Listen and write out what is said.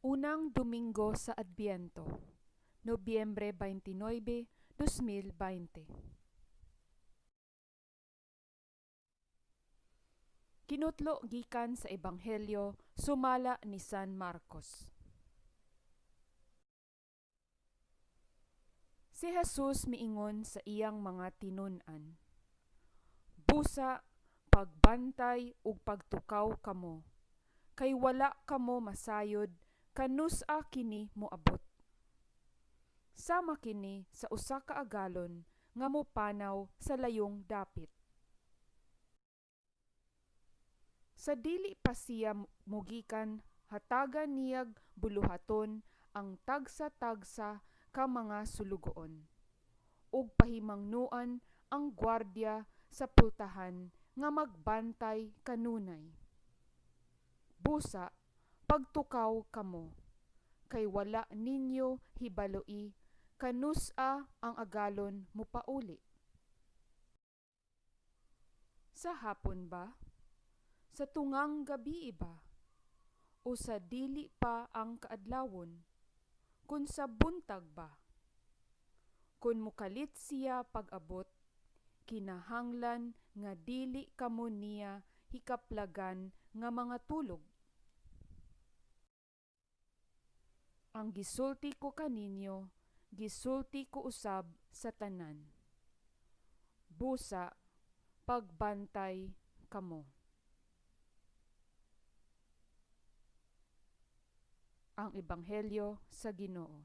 Unang Domingo sa Adbiyento, Nobyembre 29, 2020. Kinutlo gikan sa Ebanghelyo sumala ni San Marcos. Si Jesus miingon sa iyang mga tinun-an, busa, pagbantay ug pagtukaw kamo, kay wala kamo masayod kanus-a kini moabot. Sama kini sa usa ka agalon nga mopanaw sa layong dapit. Sa dili pa siya mugikan, hatagan niyag buluhaton ang tagsa-tagsa ka mga sulugoon, ug pahimangnuan ang gwardya sa pultahan nga magbantay kanunay. Busa, pagtukaw kamo, kay wala ninyo hibaloi kanus-a ang agalon mopauli. Sa hapon ba? Sa tungang gabii ba? O sa dili pa ang kaadlawon? Kun sa buntag ba? Kun mukalit siya pag-abot, kinahanglan nga dili kamo niya hikaplagan nga mga tulog. Ang gisulti ko kaninyo, gisulti ko usab sa tanan. Busa, pagbantay kamo. Ang Ebanghelyo sa Ginoo.